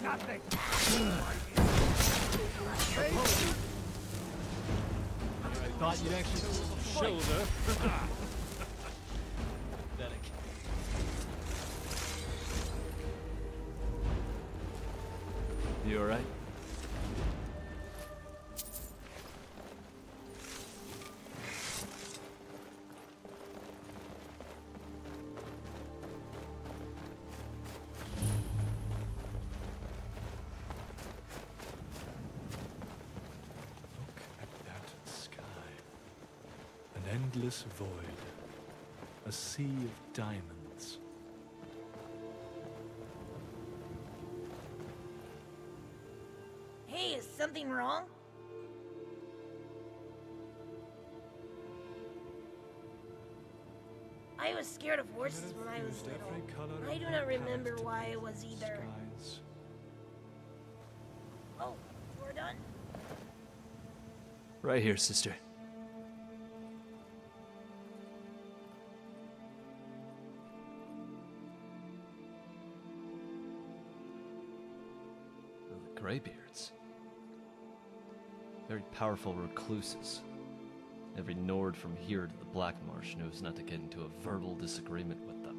nothing. I thought you'd actually shoulder. Pathetic. You alright? Endless void, a sea of diamonds. Hey, is something wrong? I was scared of horses when I was little. I do not remember why I was either. Oh, we're done? Right here, sister. Greybeards. Very powerful recluses. Every Nord from here to the Black Marsh knows not to get into a verbal disagreement with them.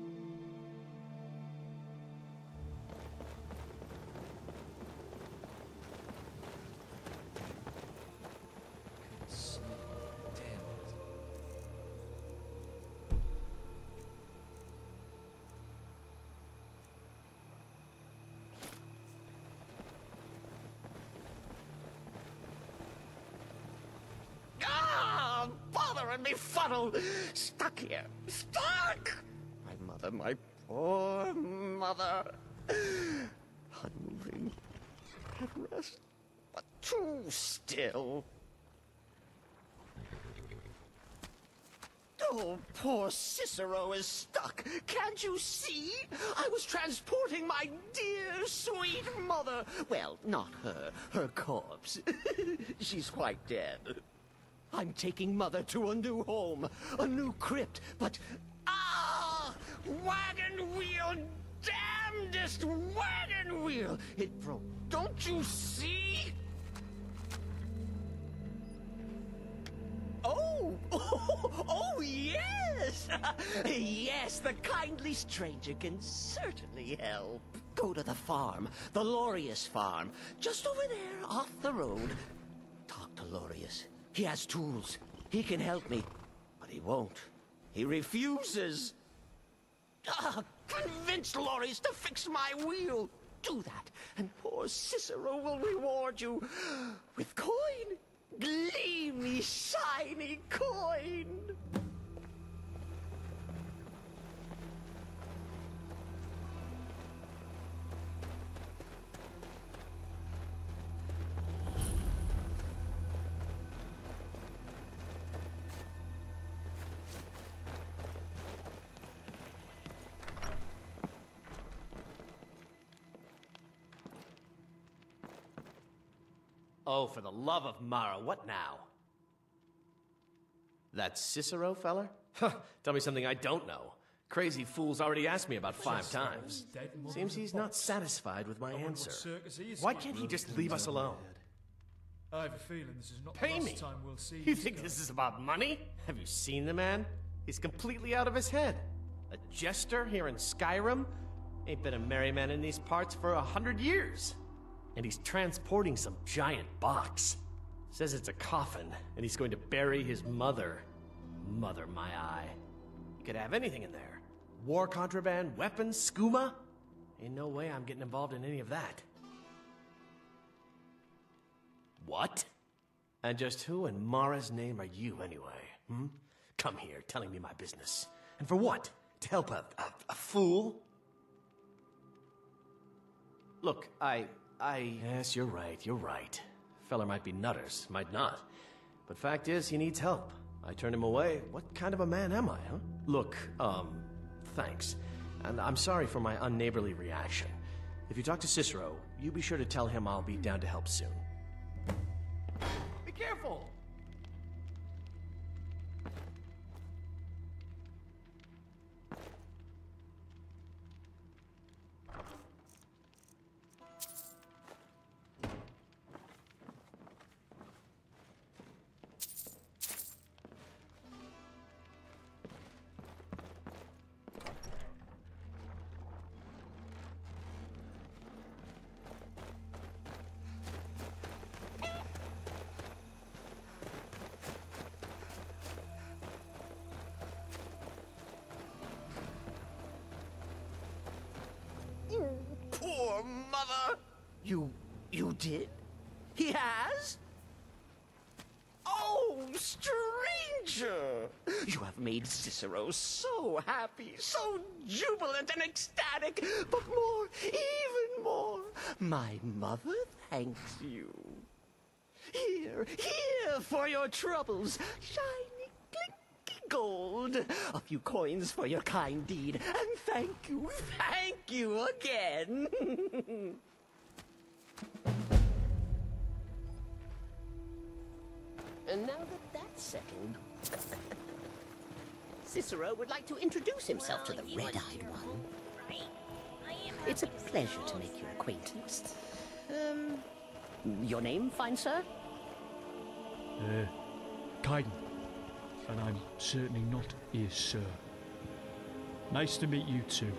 Me funnel! Stuck here! Stuck! My poor mother. Unmoving. At rest. But too still. Oh, poor Cicero is stuck. Can't you see? I was transporting my dear, sweet mother. Well, not her. Her corpse. She's quite dead. I'm taking Mother to a new home, a new crypt, but... Ah! Wagon wheel! Damnedest wagon wheel! It broke. Don't you see? Oh! Oh, yes! Yes, the kindly stranger can certainly help. Go to the farm, the Lorius farm, just over there, off the road. Talk to Lorius. He has tools. He can help me. But he won't. He refuses. Convince Lorius to fix my wheel. Do that, and poor Cicero will reward you with coin. Gleamy, shiny coin. Oh, for the love of Mara, what now? That Cicero feller? Tell me something I don't know. Crazy fool's already asked me about 5 times. Seems he's not satisfied with my answer. Why can't he just leave us alone? I have a feeling this is not Pay the me? last time we'll see You think this is about money? Have you seen the man? He's completely out of his head. A jester here in Skyrim? Ain't been a merry man in these parts for 100 years. And he's transporting some giant box. Says it's a coffin, and he's going to bury his mother. Mother, my eye. You could have anything in there. War contraband, weapons, skooma. Ain't no way I'm getting involved in any of that. What? And just who in Mara's name are you, anyway? Hmm? Come here, telling me my business. And for what? To help a fool? Look, Yes, you're right. Feller might be nutters, might not. But fact is, he needs help. I turned him away. What kind of a man am I, huh? Look, thanks. And I'm sorry for my unneighborly reaction. If you talk to Cicero, you be sure to tell him I'll be down to help soon. Be careful! your mother? You did? He has? Oh, stranger! You have made Cicero so happy, so jubilant and ecstatic, but more, even more, my mother thanks you. Here for your troubles, shiny, clinky gold. A few coins for your kind deed, and thank you again. And now that that's settled, Cicero would like to introduce himself to the red-eyed one. It's a pleasure to make your acquaintance. Your name, fine sir? Kaiden. And I'm certainly not his sir. Nice to meet you too.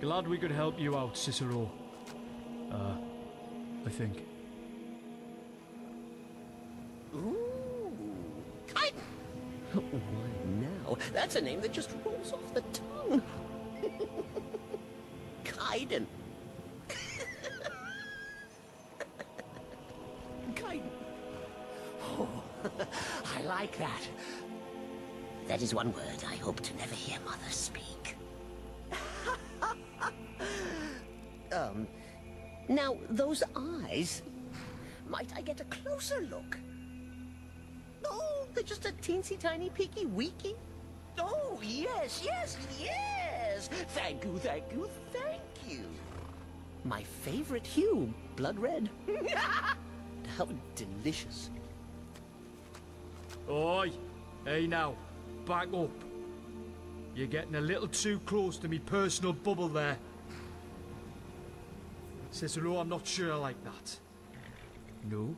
Glad we could help you out, Cicero. I think. Ooh, Kaiden! Why now? That's a name that just rolls off the tongue. Kaiden. Kaiden. Oh, I like that. That is one word I hope to never hear Mother speak. Now, those eyes. Might I get a closer look? Oh, they're just a teensy tiny peeky weeky. Oh, yes. Thank you. My favorite hue, blood red. How delicious. Oi! Hey now, back up. You're getting a little too close to me personal bubble there. Cicero, I'm not sure I like that. No,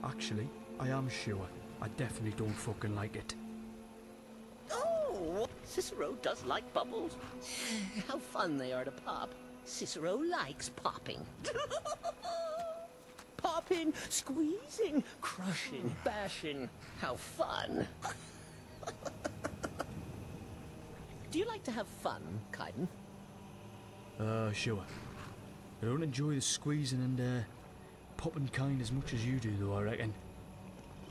actually, I am sure. I definitely don't fucking like it. Oh, Cicero does like bubbles. How fun they are to pop. Cicero likes popping. Popping, squeezing, crushing, bashing. How fun. Do you like to have fun, Kaiden? Sure. I don't enjoy the squeezing and, popping kind as much as you do, though, I reckon.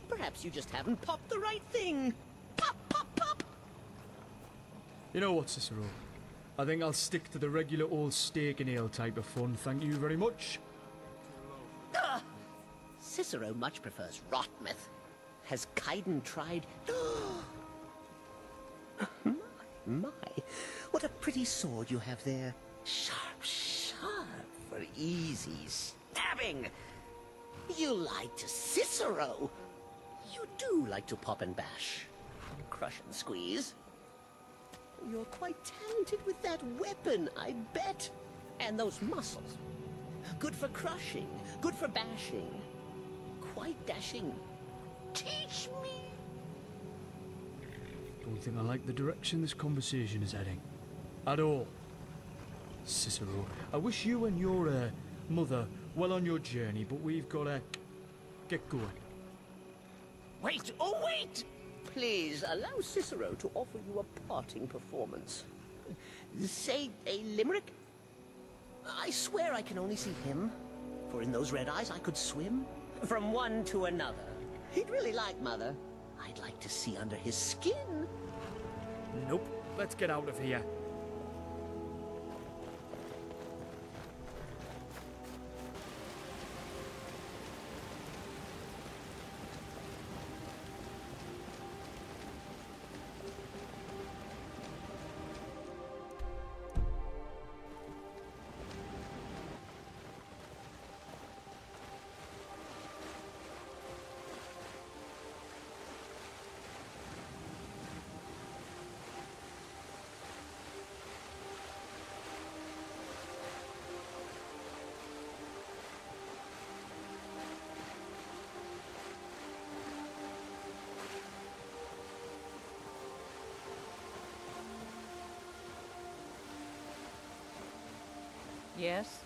Perhaps you just haven't popped the right thing. Pop, pop, pop! You know what, Cicero? I think I'll stick to the regular old steak and ale type of fun, thank you very much. Cicero much prefers Rotmouth. Has Kaiden tried... My, what a pretty sword you have there. Sharp for easy stabbing. You lied to Cicero. You do like to pop and bash. Crush and squeeze. You're quite talented with that weapon, I bet. And those muscles. Good for crushing, good for bashing. Quite dashing. Teach me. Don't think I like the direction this conversation is heading. At all. Cicero, I wish you and your, mother well on your journey, but we've gotta get going. Wait, oh wait! Please, allow Cicero to offer you a parting performance. Say a limerick? I swear I can only see him, for in those red eyes I could swim from one to another. He'd really like Mother. I'd like to see under his skin. Nope, let's get out of here. Yes?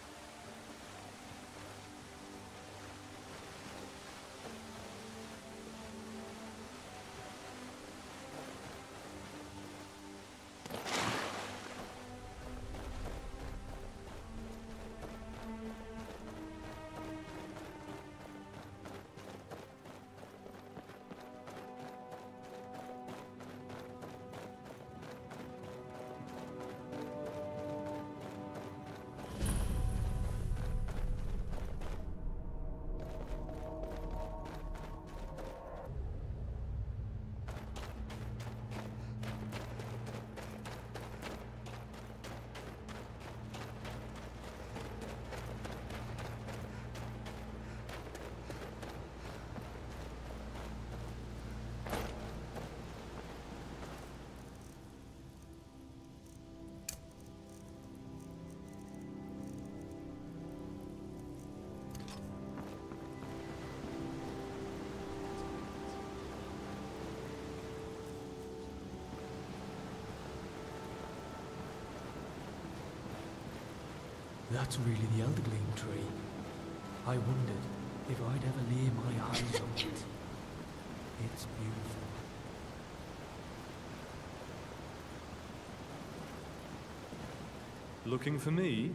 That's really the eldergleam tree. I wondered if I'd ever lay my eyes on it. It's beautiful. Looking for me?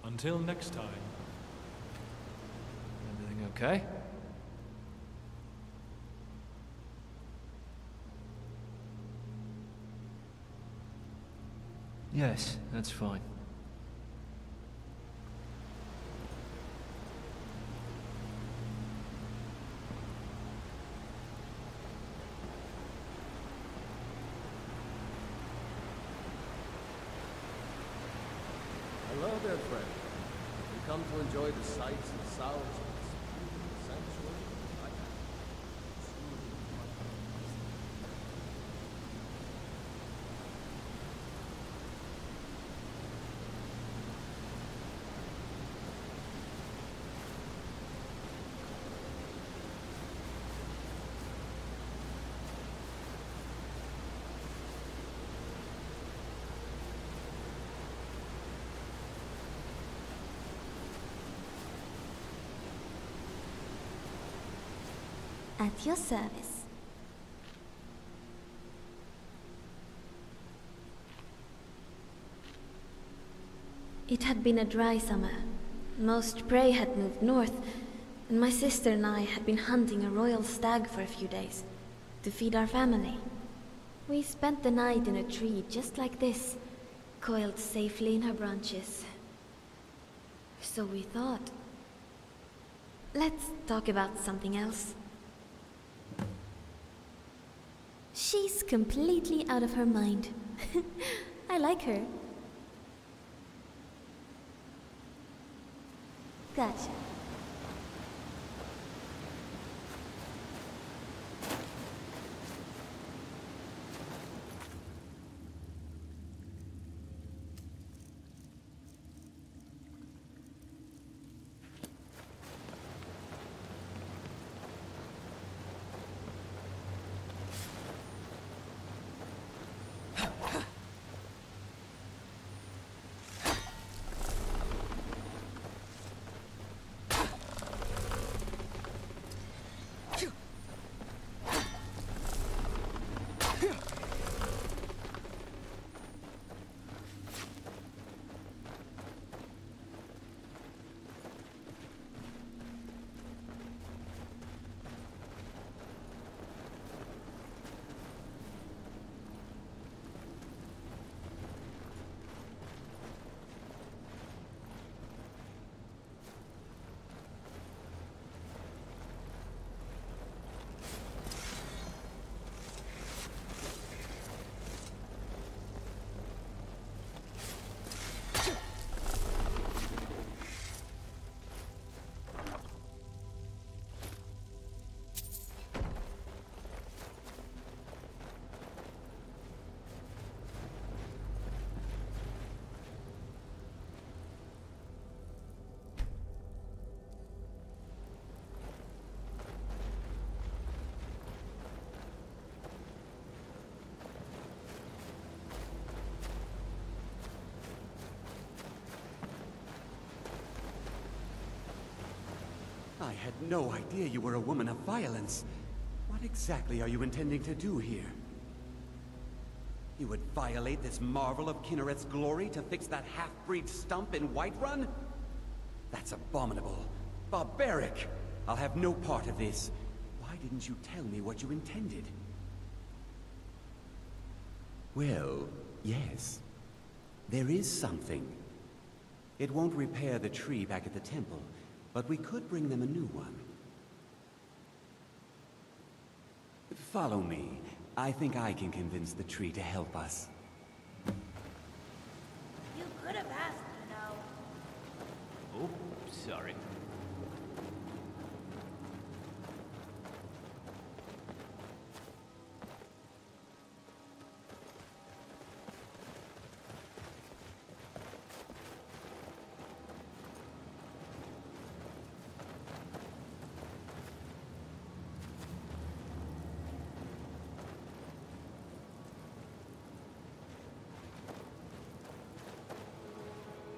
Until next time. Everything okay? Yes, that's fine. Hello there, friend. We come to enjoy the sights and sounds of this beautiful sanctuary. At your service. It had been a dry summer. Most prey had moved north, and my sister and I had been hunting a royal stag for a few days to feed our family. We spent the night in a tree just like this, coiled safely in her branches. So we thought, let's talk about something else. She's completely out of her mind. I like her. Gotcha. I had no idea you were a woman of violence. What exactly are you intending to do here? You would violate this marvel of Kinneret's glory to fix that half-breed stump in Whiterun? That's abominable. Barbaric! I'll have no part of this. Why didn't you tell me what you intended? Well, yes. There is something. It won't repair the tree back at the temple, but we could bring them a new one. Follow me. I think I can convince the tree to help us. You could have asked, you know. Oh, sorry.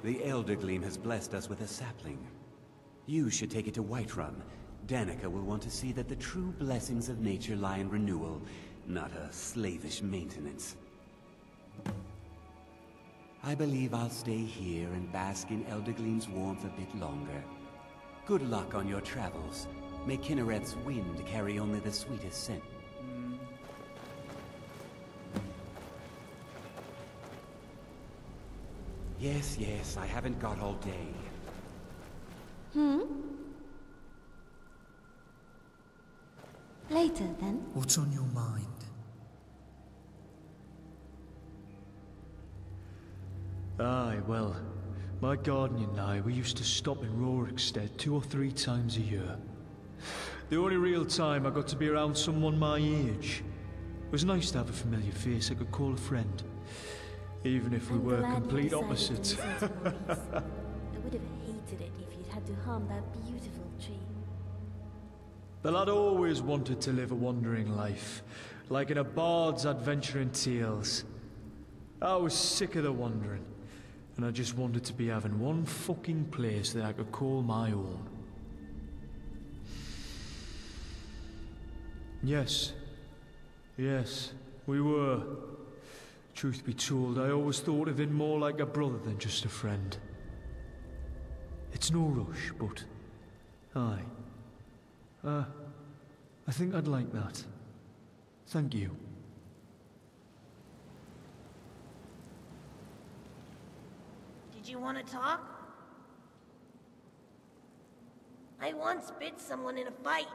The eldergleam has blessed us with a sapling. You should take it to Whiterun. Danica will want to see that the true blessings of nature lie in renewal, not a slavish maintenance. I believe I'll stay here and bask in eldergleam's warmth a bit longer. Good luck on your travels. May Kinnereth's wind carry only the sweetest scent. Yes, yes, I haven't got all day. Later, then. What's on your mind? Aye, well, my guardian and I, we used to stop in Rorikstead 2 or 3 times a year. The only real time I got to be around someone my age. It was nice to have a familiar face I could call a friend, even if we were complete opposites. I would have hated it if you'd had to harm that beautiful tree. The lad always wanted to live a wandering life, like in a bard's adventuring tales. I was sick of the wandering, and I just wanted to be having one fucking place that I could call my own. Yes, we were. Truth be told, I always thought of him more like a brother than just a friend. It's no rush, but... aye. I think I'd like that. Thank you. Did you want to talk? I once bit someone in a fight.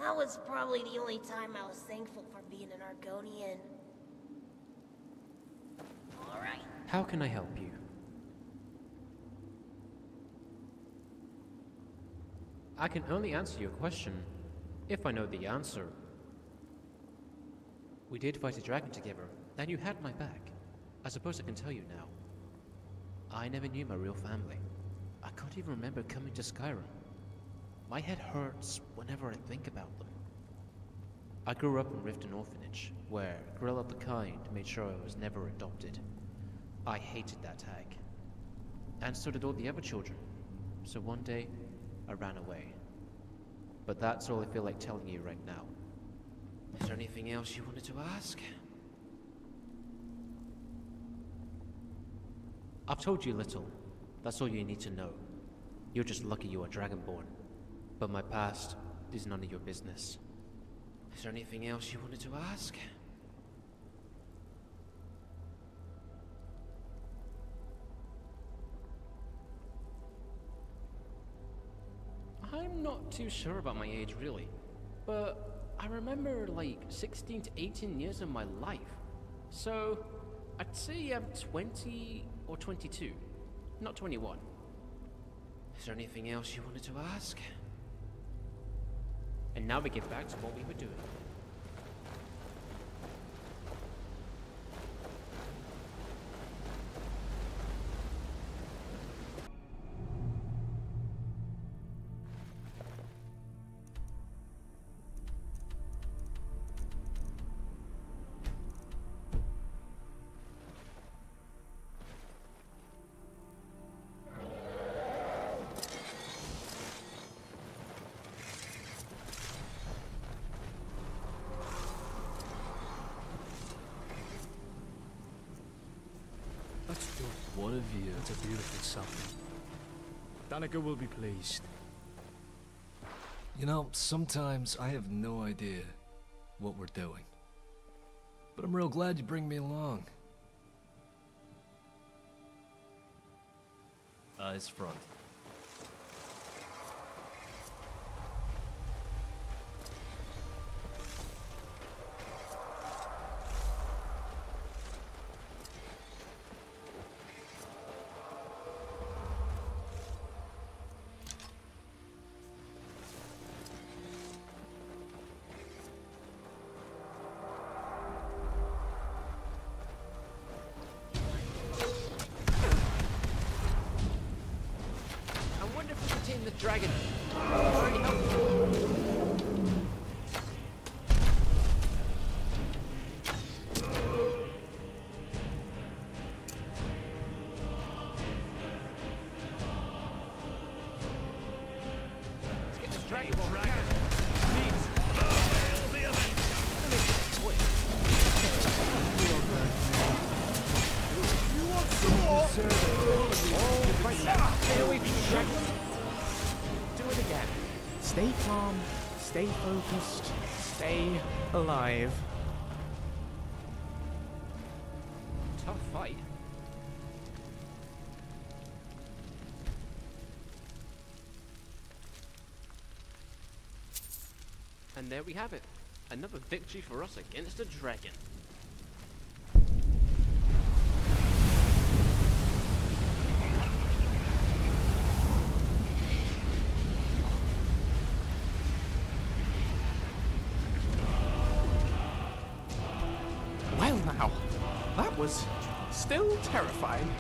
That was probably the only time I was thankful for being an Argonian. Alright. How can I help you? I can only answer your question if I know the answer. We did fight a dragon together, and you had my back. I suppose I can tell you now. I never knew my real family. I can't even remember coming to Skyrim. My head hurts whenever I think about them. I grew up in Riften Orphanage, where Grill of the Kind made sure I was never adopted. I hated that tag. And so did all the other children. So one day, I ran away. But that's all I feel like telling you right now. Is there anything else you wanted to ask? I've told you little. That's all you need to know. You're just lucky you are Dragonborn. But my past is none of your business. Is there anything else you wanted to ask? I'm not too sure about my age, really. But I remember like 16 to 18 years of my life. So I'd say I'm 20 or 22, not 21. Is there anything else you wanted to ask? And now we get back to what we were doing. What a view. It's a beautiful sapling. Danica will be pleased. You know, sometimes I have no idea what we're doing. But I'm real glad you bring me along. Eyes front. The dragon. Already helped you. Do it again. Stay calm, stay focused, stay alive. Tough fight. And there we have it. Another victory for us against a dragon. Well now, that was still terrifying.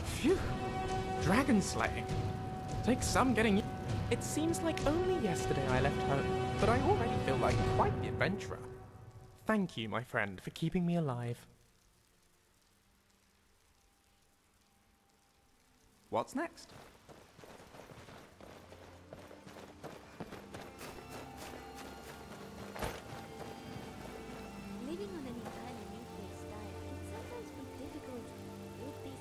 Phew. Dragon slaying. Takes some getting. It seems like only yesterday I left home, but I already feel like quite the adventurer. Thank you, my friend, for keeping me alive. What's next? Living on an entirely new place style can sometimes be difficult with these.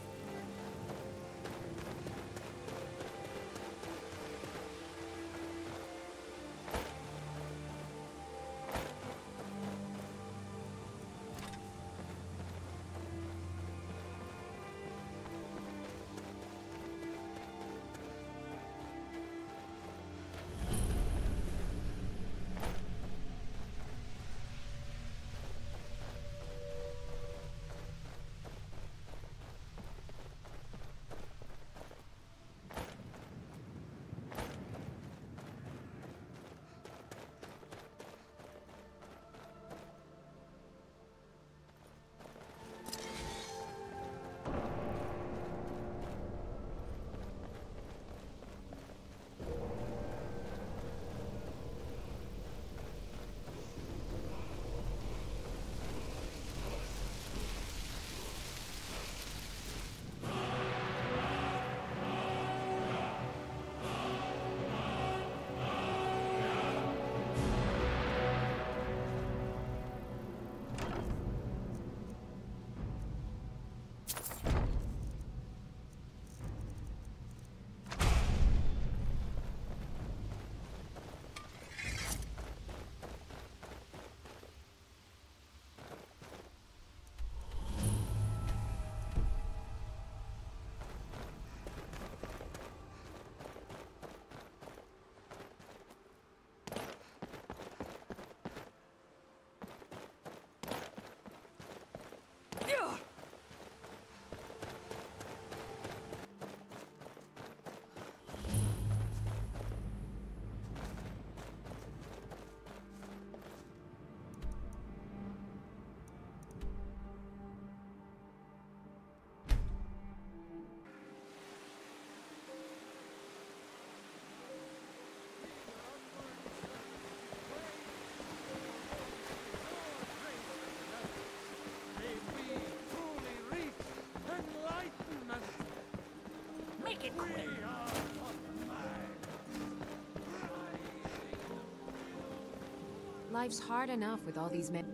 Life's hard enough with all these men.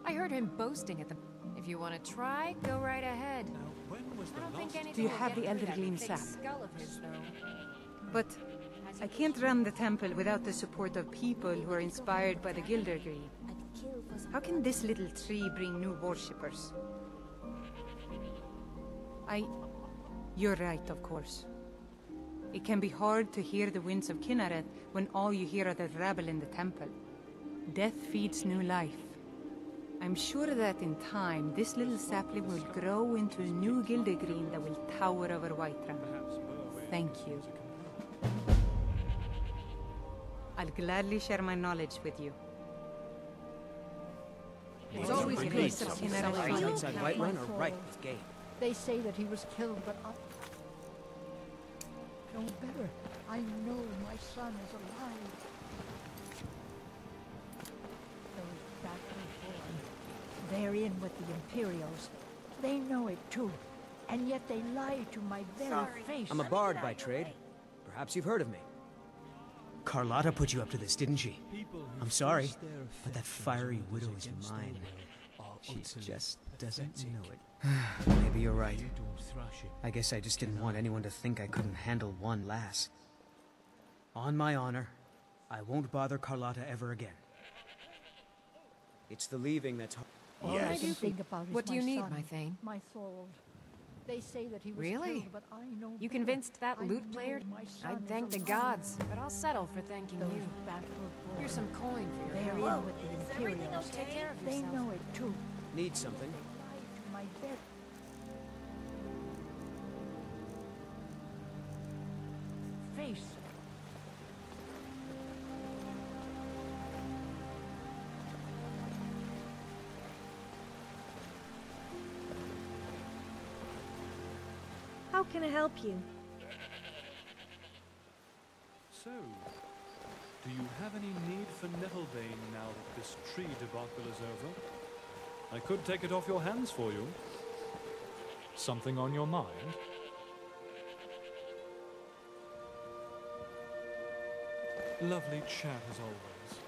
I heard him boasting at the. If you want to try, go right ahead. I don't think anything. Do you have the eldergleam sap? Skull of his, though. But I can't run the temple without the support of people who are inspired by the eldergleam. How can this little tree bring new worshippers? You're right, of course. It can be hard to hear the winds of Kinneret when all you hear are the rabble in the temple. Death feeds new life. I'm sure that in time, this little sapling will grow into a new eldergleam that will tower over Whiterun. Thank you. I'll gladly share my knowledge with you. It's always good to celebrate outside Whiterun or right with game. They say that he was killed, but no better. I know my son is alive. Those battleborn, they're in with the Imperials. They know it too, and yet they lie to my very face. I'm a bard by trade. Perhaps you've heard of me. Carlotta put you up to this, didn't she? I'm sorry, but that fiery widow is mine. She just doesn't know it. Maybe you're right. I guess I just didn't want anyone to think I couldn't handle one lass. On my honor, I won't bother Carlotta ever again. It's the leaving that's hard. All I can think about is What do you my need, son, my Thane? my Thorold. They say that he was Really? killed, but I know You better. convinced that I lute know player? my son I'd is thank the alive. gods, but I'll settle for thanking Those you. backward Here's some coin for They're your in help. with the Is everything Imperials. okay? Take care of They yourself. know it too. Need something? To my bed. Face. How can I help you? So, do you have any need for Nettlebane now that this tree debacle is over? I could take it off your hands for you. Something on your mind? Lovely chat as always.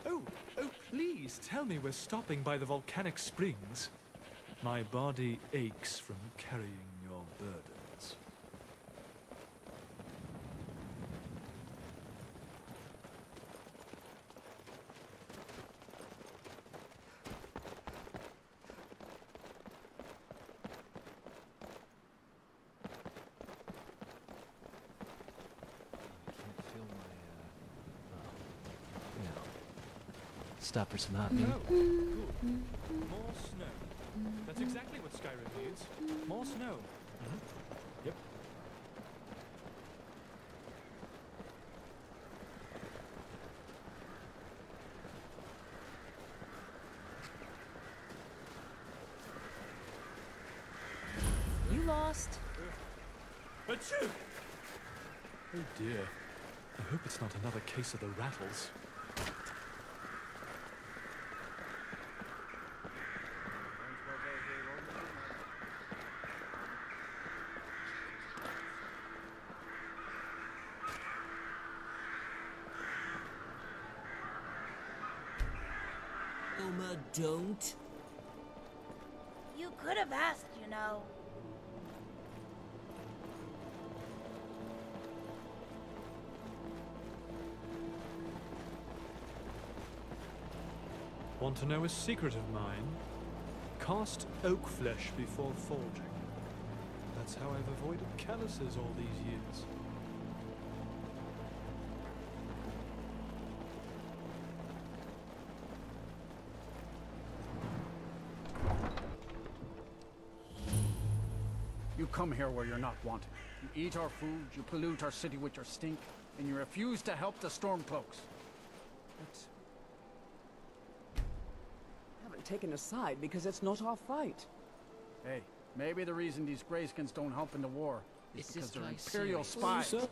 Oh, please tell me we're stopping by the volcanic springs. My body aches from carrying your burdens. Stop for some hot meat. Oh, cool. More snow. That's exactly what Skyrim needs. More snow. Yep. You lost. Achoo! Oh dear. I hope it's not another case of the rattles. Oma, don't. You could have asked, you know. Want to know a secret of mine? Cast oak flesh before forging. That's how I've avoided calluses all these years. You come here where you're not wanted. You eat our food, you pollute our city with your stink, and you refuse to help the Stormcloaks. Haven't taken a side because it's not our fight. Hey, maybe the reason these Greyskins don't help in the war is Is because this they're guy Imperial serious? spies.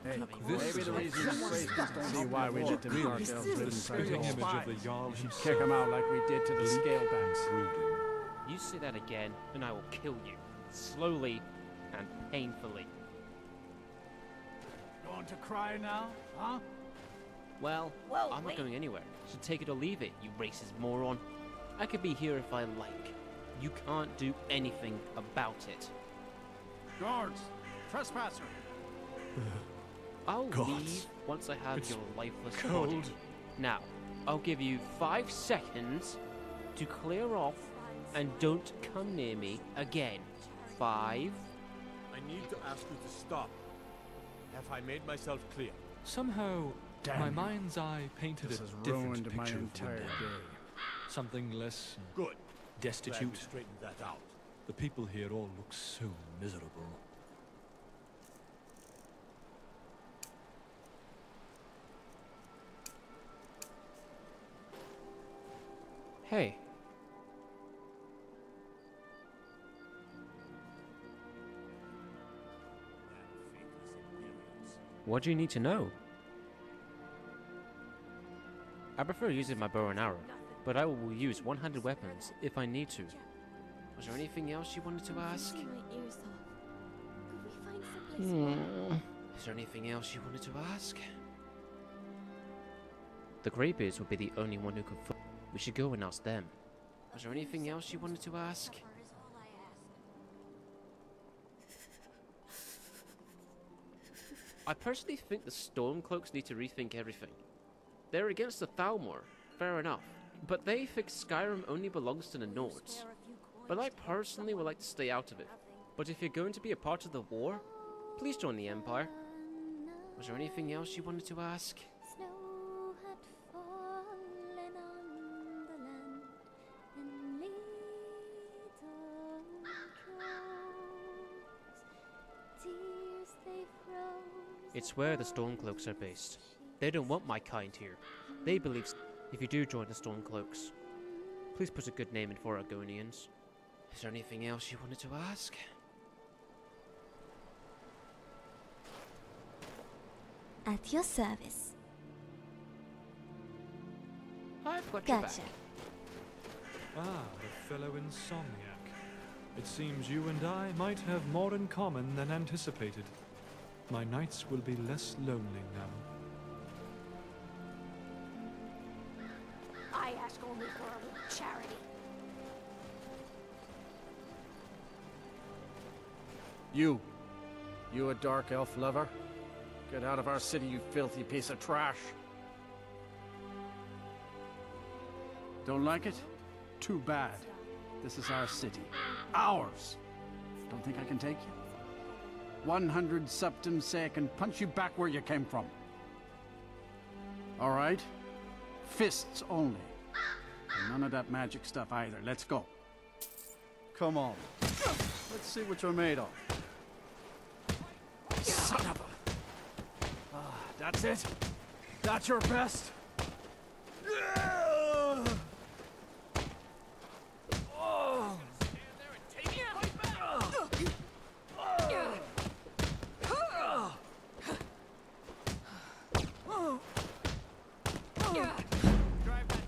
Hey, maybe the reason these Greyskins don't see why we let them eat ourselves live inside spitting the image of spies. the Jarl We should kick them out like we did to the Scalebacks. You say that again, and I will kill you. Slowly and painfully. Going to cry now, huh? Well, Whoa, I'm wait. not going anywhere. So take it or leave it, you racist moron. I could be here if I like. You can't do anything about it. Guards! Trespasser! I'll God. leave once I have It's your lifeless cold. body. Now, I'll give you 5 seconds to clear off And don't come near me again. 5. I need to ask you to stop. Have I made myself clear? Somehow, my mind's eye painted This a has different ruined picture my of entire Windhelm. day. Something less Good. Glad destitute. we straightened that out. The people here all look so miserable. Hey. What do you need to know? I prefer using my bow and arrow, but I will use one-handed weapons if I need to. Was there anything else you wanted to ask? Is there anything else you wanted to ask? The Greybeards would be the only one who could. We should go and ask them. Was there anything else you wanted to ask? I personally think the Stormcloaks need to rethink everything. They're against the Thalmor, fair enough, but they think Skyrim only belongs to the Nords. But I personally would like to stay out of it. But if you're going to be a part of the war, please join the Empire. Was there anything else you wanted to ask? Snow had fallen on the land, and little drops, tears they froze. It's where the Stormcloaks are based. They don't want my kind here. They believe if you do join the Stormcloaks, please put a good name in for Argonians. Is there anything else you wanted to ask? At your service. I've got your back. Gotcha. Ah, the fellow insomniac. It seems you and I might have more in common than anticipated. My nights will be less lonely now. I ask only for a little charity. You a dark elf lover? Get out of our city, you filthy piece of trash. Don't like it? Too bad. This is our city. Ours! Don't think I can take you? 100 septims say I can punch you back where you came from. All right? Fists only. And none of that magic stuff either. Let's go. Come on. Let's see what you're made of. Son of a... that's it? That's your best?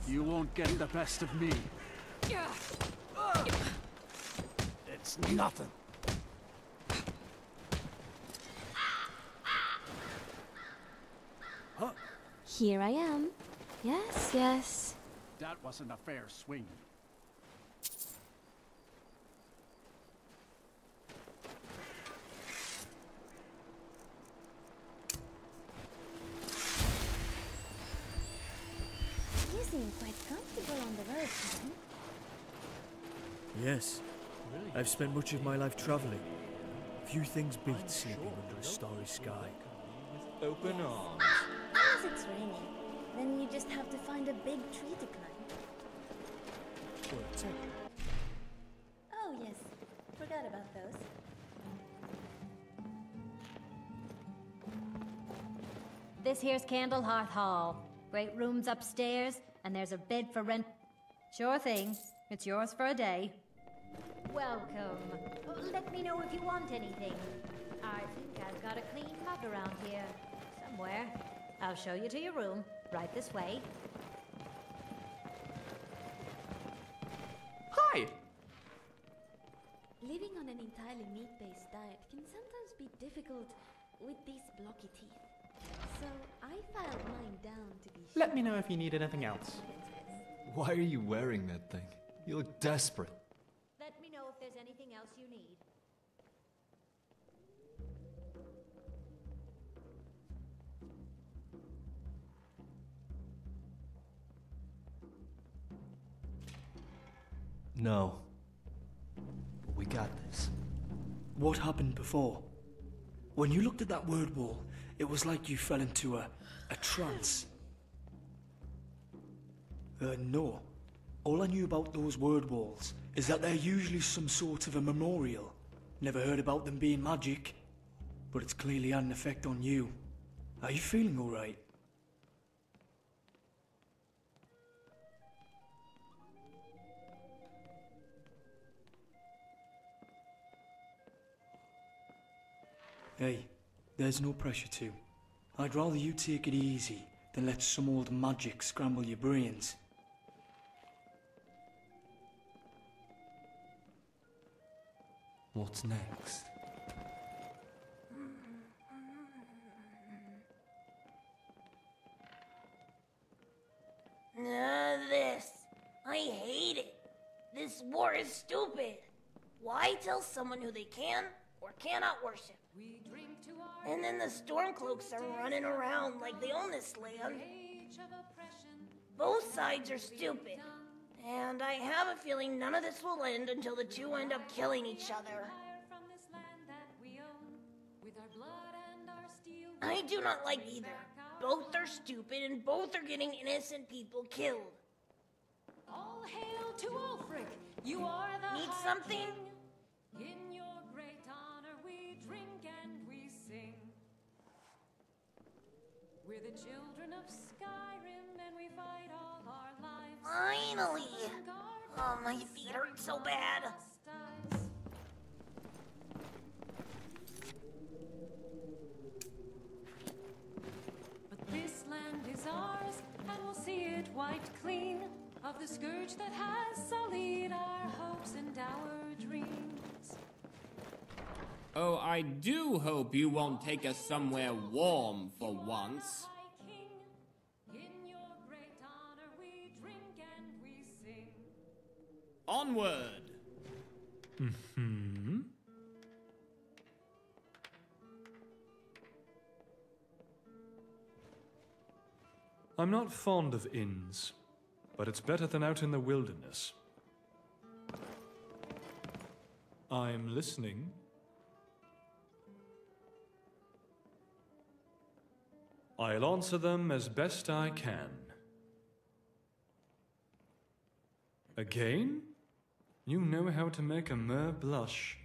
You won't get the best of me. It's nothing. Huh? Here I am. Yes, yes. That wasn't a fair swing. You seem quite comfortable on the road, Tom. Yes. I've spent much of my life travelling. Few things beat sleeping under a starry sky. Open arms. Unless it's raining, then you just have to find a big tree to climb. Oh yes, forgot about those. This here's Candlehearth Hall. Great rooms upstairs, and there's a bed for rent. Sure thing. It's yours for a day. Welcome. Let me know if you want anything. I think I've got a clean mug around here. Somewhere. I'll show you to your room. Right this way. Hi! Living on an entirely meat-based diet can sometimes be difficult with these blocky teeth. So I filed mine down to be sure. Let me know if you need anything else. Why are you wearing that thing? You look desperate. Let me know if there's anything else you need. No, got this. What happened before? When you looked at that word wall, it was like you fell into a trance. No. All I knew about those word walls is that they're usually some sort of a memorial. Never heard about them being magic, but it's clearly had an effect on you. Are you feeling alright? Hey, there's no pressure to. I'd rather you take it easy than let some old magic scramble your brains. What's next? This. I hate it. This war is stupid. Why tell someone who they can or cannot worship? And then the Stormcloaks are running around like they own this land. Both sides are stupid. And I have a feeling none of this will end until the two end up killing each other. I do not like either. Both are stupid and both are getting innocent people killed. All hail to Ulfric. You are the Need High something? King. In your great honor we drink and we sing. We're the children of Skyrim and we fight all our lives. Finally! Oh, my feet hurt so bad. But this land is ours and we'll see it wiped clean of the scourge that has sullied our hopes and our dreams. Oh, I do hope you won't take us somewhere warm for once. In your great honor we drink and we sing. Onward! Mm-hmm. I'm not fond of inns, but it's better than out in the wilderness. I'm listening. I'll answer them as best I can. Again? You know how to make a mer blush.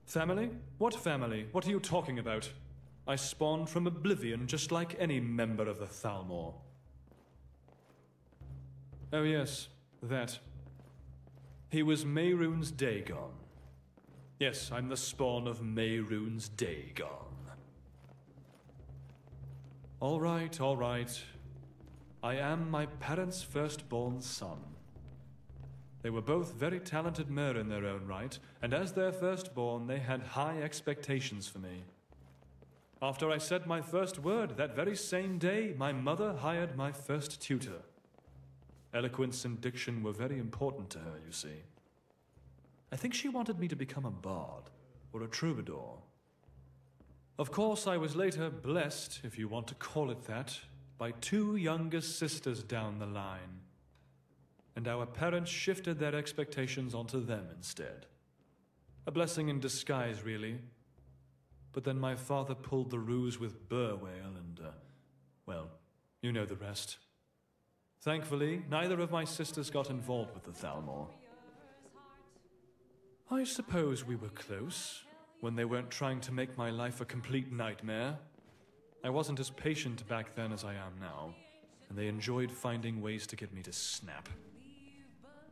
Family? What family? What are you talking about? I spawned from oblivion just like any member of the Thalmor. Oh yes, that. He was Mehrunes Dagon. Yes, I'm the spawn of Mehrunes Dagon. All right. I am my parents' firstborn son. They were both very talented mer in their own right, and as their firstborn, they had high expectations for me. After I said my first word, that very same day, my mother hired my first tutor. Eloquence and diction were very important to her, you see. I think she wanted me to become a bard, or a troubadour. Of course, I was later blessed, if you want to call it that, by two younger sisters down the line. And our parents shifted their expectations onto them instead. A blessing in disguise, really. But then my father pulled the ruse with Burwale and, well, you know the rest. Thankfully, neither of my sisters got involved with the Thalmor. I suppose we were close, when they weren't trying to make my life a complete nightmare. I wasn't as patient back then as I am now, and they enjoyed finding ways to get me to snap.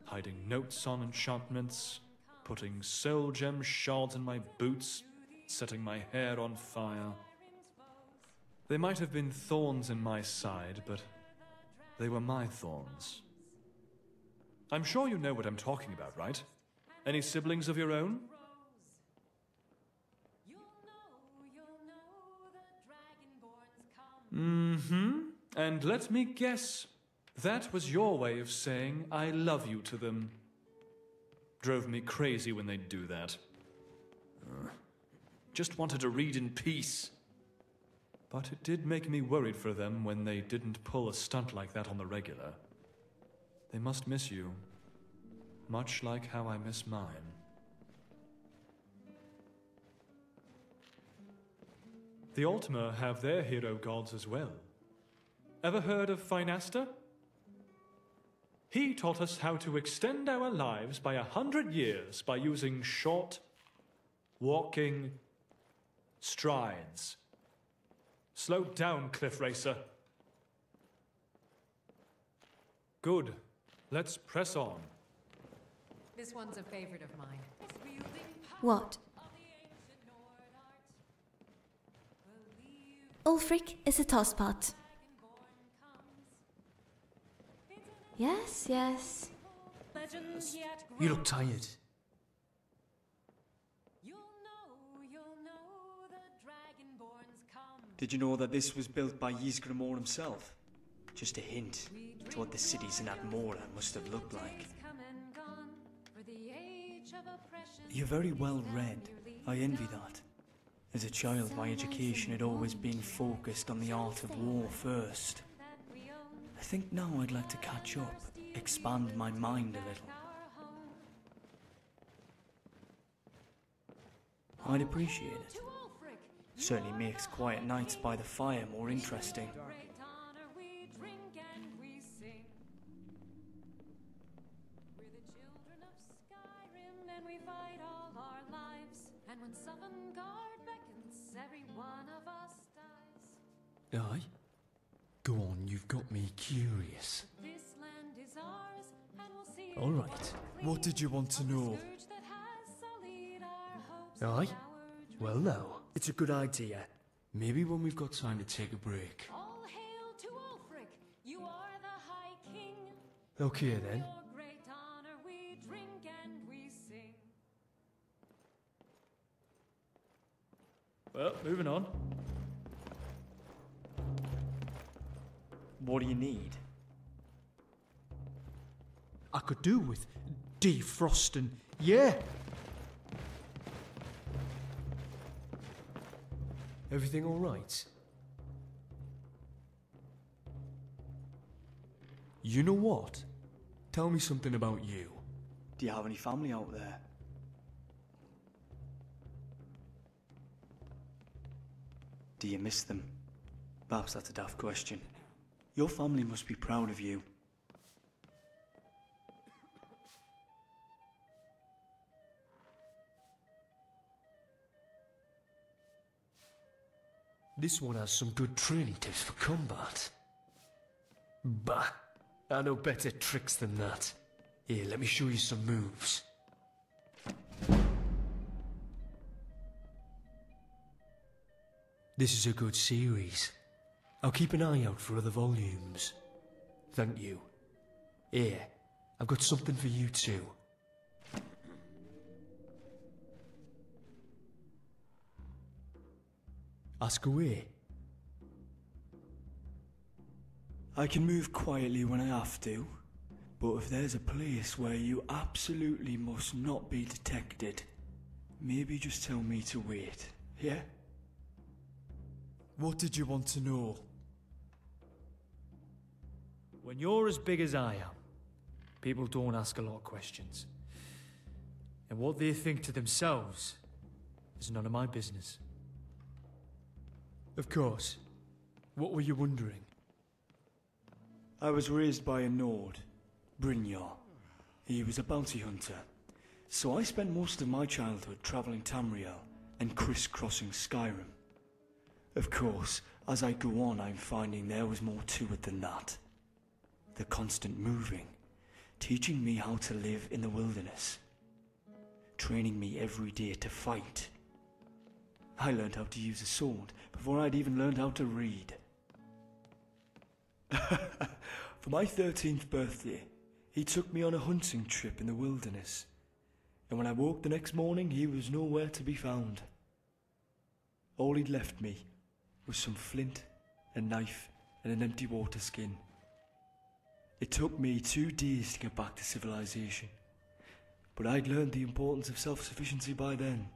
Hiding notes on enchantments, putting soul gem shards in my boots, setting my hair on fire. They might have been thorns in my side, but they were my thorns. I'm sure you know what I'm talking about, right? Any siblings of your own? Mm-hmm. And let me guess, that was your way of saying I love you to them. Drove me crazy when they'd do that. Just wanted to read in peace. But it did make me worried for them when they didn't pull a stunt like that on the regular. They must miss you. much like how I miss mine. The Ultima have their hero gods as well. Ever heard of Finaster? He taught us how to extend our lives by 100 years by using short, walking strides. Slow down, Cliff Racer. Good. Let's press on. This one's a favorite of mine. What? Ulfric is a tosspot. Yes, yes. You look tired. Did you know that this was built by Ysgramor himself? Just a hint to what the cities in Admora must have looked like. You're very well read. I envy that. As a child, my education had always been focused on the art of war first. I think now I'd like to catch up, expand my mind a little. I'd appreciate it. Certainly makes quiet nights by the fire more interesting. Aye? Go on, you've got me curious. Alright, what did you want to know? Aye? Well now, it's a good idea. Maybe when we've got time to take a break. All hail to Ulfric, you are the High King. Okay then. For great honor we drink and we sing. Well, moving on. What do you need? I could do with defrosting, yeah. Everything all right? You know what? Tell me something about you. Do you have any family out there? Do you miss them? Perhaps that's a daft question. Your family must be proud of you. This one has some good training tips for combat. Bah, I know better tricks than that. Here, let me show you some moves. This is a good series. I'll keep an eye out for other volumes. Thank you. Here, I've got something for you too. Ask away. I can move quietly when I have to, but if there's a place where you absolutely must not be detected, maybe just tell me to wait, yeah? What did you want to know? When you're as big as I am, people don't ask a lot of questions. And what they think to themselves is none of my business. Of course. What were you wondering? I was raised by a Nord, Brynjar. He was a bounty hunter, so I spent most of my childhood travelling Tamriel and crisscrossing Skyrim. Of course, as I go on, I'm finding there was more to it than that. The constant moving, teaching me how to live in the wilderness, training me every day to fight. I learned how to use a sword before I'd even learned how to read. For my 13th birthday, he took me on a hunting trip in the wilderness, and when I woke the next morning, he was nowhere to be found. All he'd left me was some flint, a knife, and an empty water skin. It took me 2 days to get back to civilization, but I'd learned the importance of self-sufficiency by then.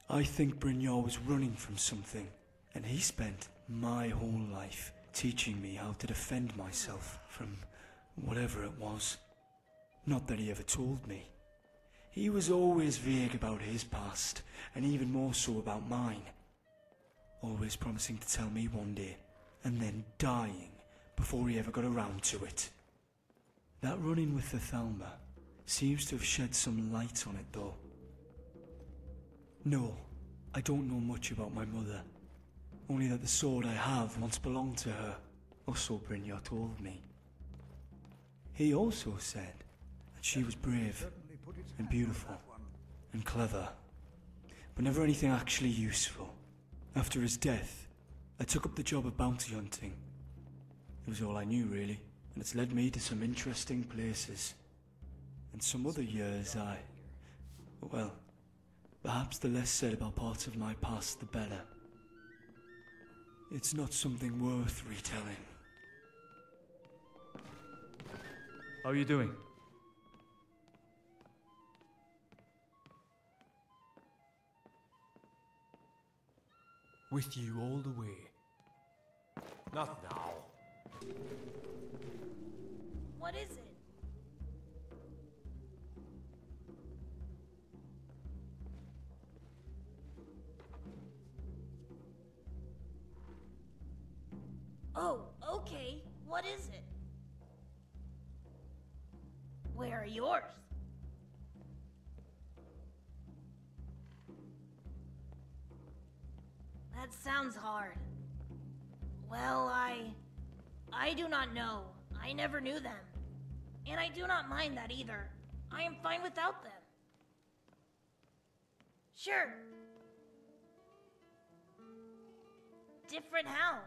I think Brynjar was running from something, and he spent my whole life teaching me how to defend myself from whatever it was. Not that he ever told me. He was always vague about his past, and even more so about mine. Always promising to tell me one day, and then dying before he ever got around to it. That run-in with the Thalma seems to have shed some light on it, though. No, I don't know much about my mother. Only that the sword I have once belonged to her, or so Brynjar told me. He also said that she was brave, and beautiful, and clever, but never anything actually useful. After his death, I took up the job of bounty hunting. It was all I knew, really, and it's led me to some interesting places. And some other years well, perhaps the less said about parts of my past, the better. It's not something worth retelling. How are you doing? With you all the way. Not now. What is it? Oh, okay. What is it? Where are yours? That sounds hard. Well, I do not know. I never knew them. And I do not mind that either. I am fine without them. Sure. Different how?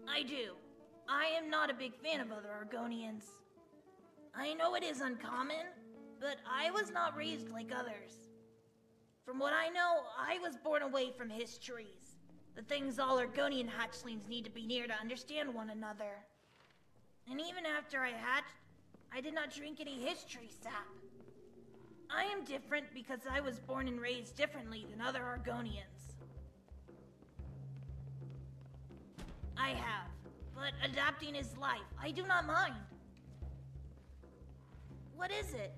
I do. I am not a big fan of other Argonians. I know it is uncommon, but I was not raised like others. From what I know, I was born away from histories. The things all Argonian hatchlings need to be near to understand one another. And even after I hatched, I did not drink any history sap. I am different because I was born and raised differently than other Argonians. I have, but adapting is life. I do not mind. What is it?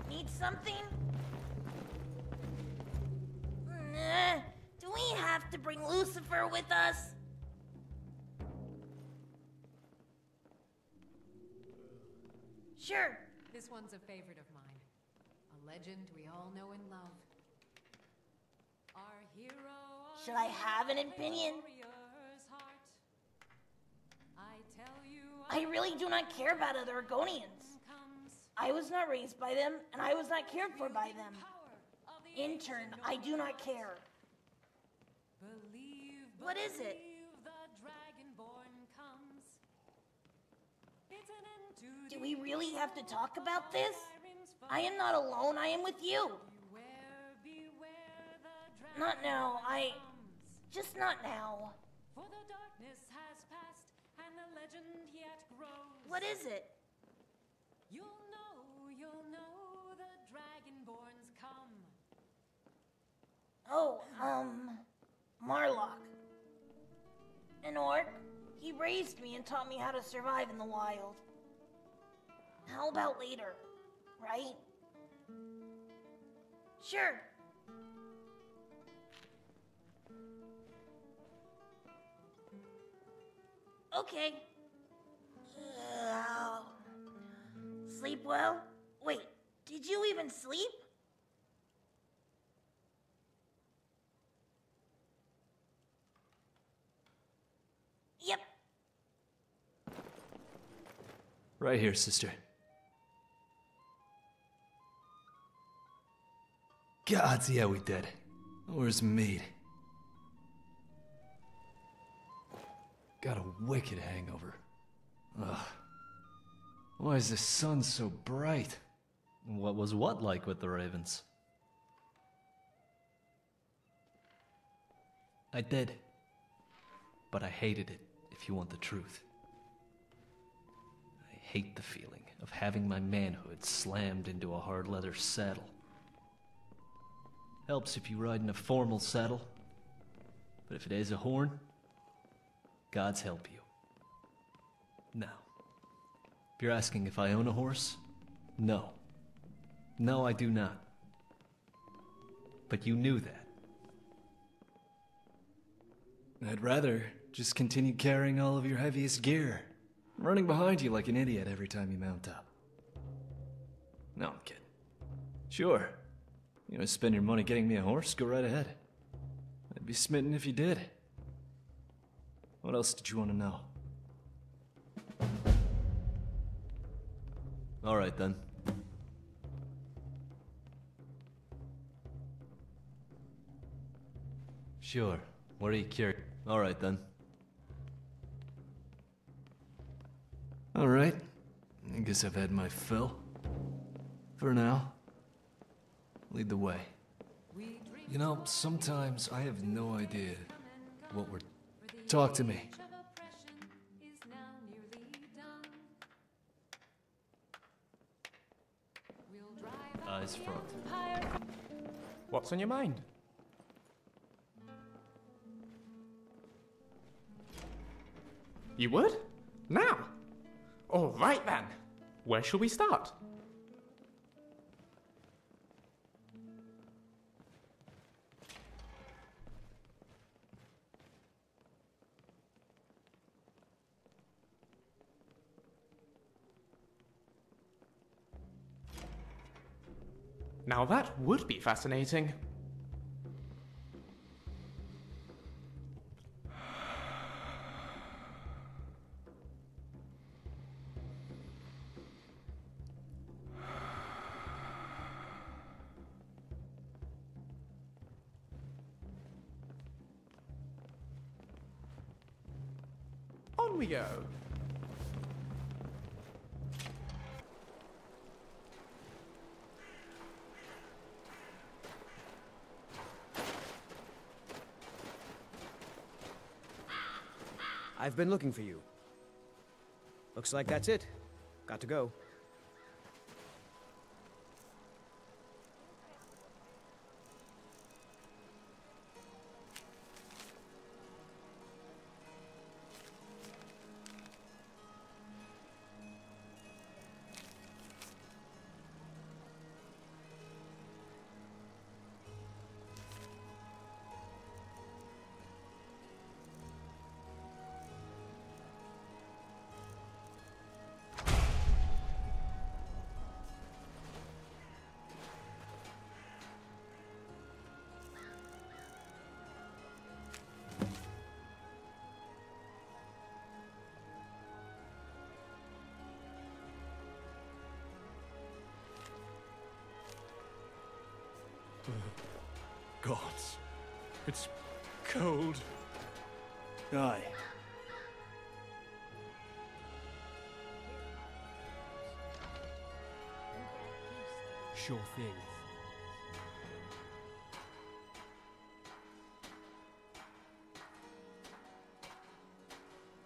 Need something? Do we have to bring Lucifer with us? Sure. This one's a favorite of mine. A legend we all know and love. Our hero. Should I have an opinion? I really do not care about other Argonians. I was not raised by them, and I was not cared for by them. In turn, I do not care. What is it? Do we really have to talk about this? I am not alone, I am with you. Not now, just not now. For the darkness has passed, and the legend yet grows. What is it? You'll know the Dragonborns come. Oh, Marlock. An orc. He raised me and taught me how to survive in the wild. How about later, right? Sure. Okay. Sleep well? Wait, did you even sleep? Yep. Right here, sister. Gods, yeah, we did. Where's meat? Got a wicked hangover. Ugh. Why is the sun so bright? What was what like with the ravens? I did. But I hated it, if you want the truth. hate the feeling of having my manhood slammed into a hard leather saddle. Helps if you ride in a formal saddle, but if it has a horn, God's help you. Now, if you're asking if I own a horse, no. No, I do not. But you knew that. I'd rather just continue carrying all of your heaviest gear, running behind you like an idiot every time you mount up. No, I'm kidding. Sure, you want to spend your money getting me a horse? Go right ahead. I'd be smitten if you did. What else did you want to know? All right, then. Sure. What are you curious? All right, then. All right. I guess I've had my fill. For now. Lead the way. You know, sometimes I have no idea what we're... Talk to me. Eyes front. What's on your mind? You would? Now? All right then. Where shall we start? Now that would be fascinating. On we go. I've been looking for you. Looks like that's it. Got to go. Gods, it's cold. Aye. Sure thing.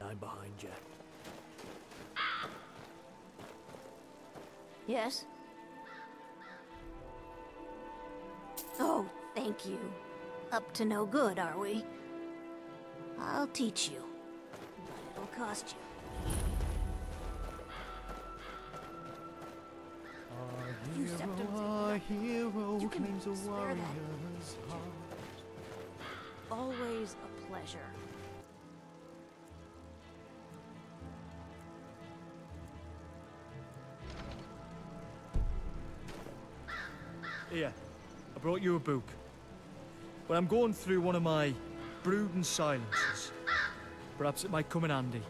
I'm behind you. Yes? Oh, thank you. Up to no good, are we? I'll teach you. But it'll cost you. You Our hero you can claims a spare that. warrior's heart. Always a pleasure. Here, I brought you a book. When I'm going through one of my brooding silences, perhaps it might come in handy.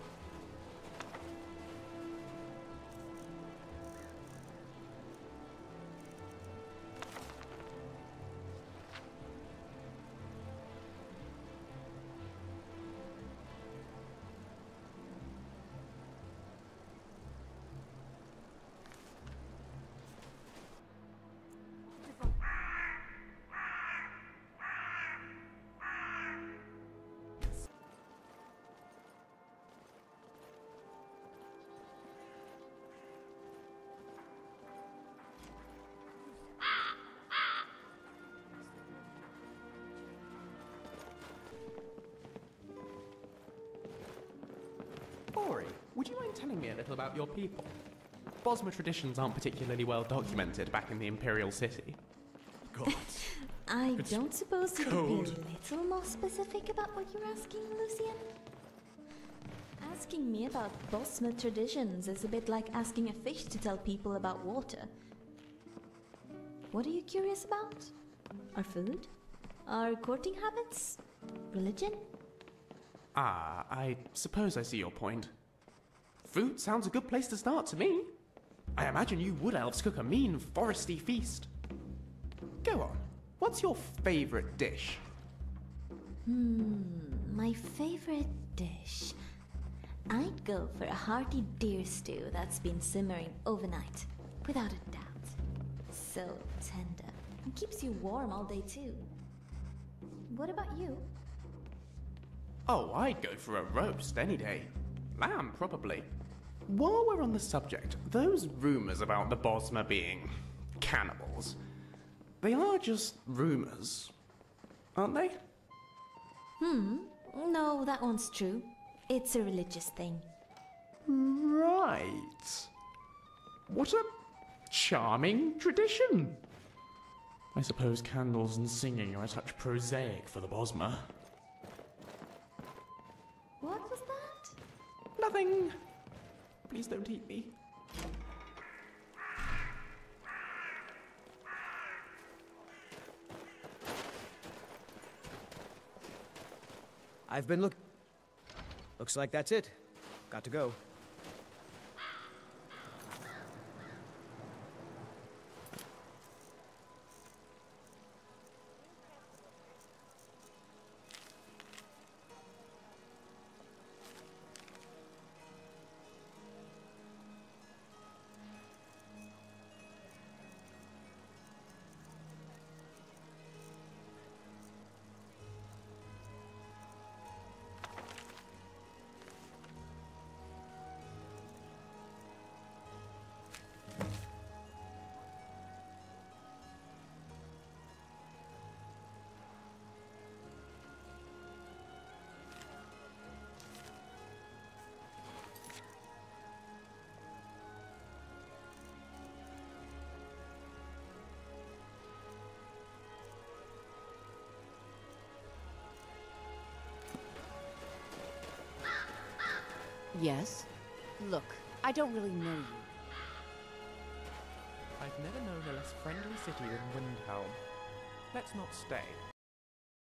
would you mind telling me a little about your people? Bosmer traditions aren't particularly well documented back in the Imperial City. God. I don't suppose you'd be a cold. little more specific about what you're asking, Lucian? Asking me about Bosmer traditions is a bit like asking a fish to tell people about water. What are you curious about? Our food? Our courting habits? Religion? Ah, I suppose I see your point. Food sounds a good place to start to me. I imagine you wood elves cook a mean foresty feast. Go on, what's your favourite dish? My favorite dish. I'd go for a hearty deer stew that's been simmering overnight, without a doubt. So tender, and keeps you warm all day too. What about you? Oh, I'd go for a roast any day. Lamb, probably. While we're on the subject, those rumours about the Bosmer being cannibals, they are just rumours, aren't they? No, that one's true. It's a religious thing. Right. What a charming tradition. I suppose candles and singing are a touch prosaic for the Bosmer. What was that? Nothing. Please don't eat me. I've been Looks like that's it. Got to go. Yes? Look, I don't really know you. I've never known a less friendly city than Windhelm. Let's not stay.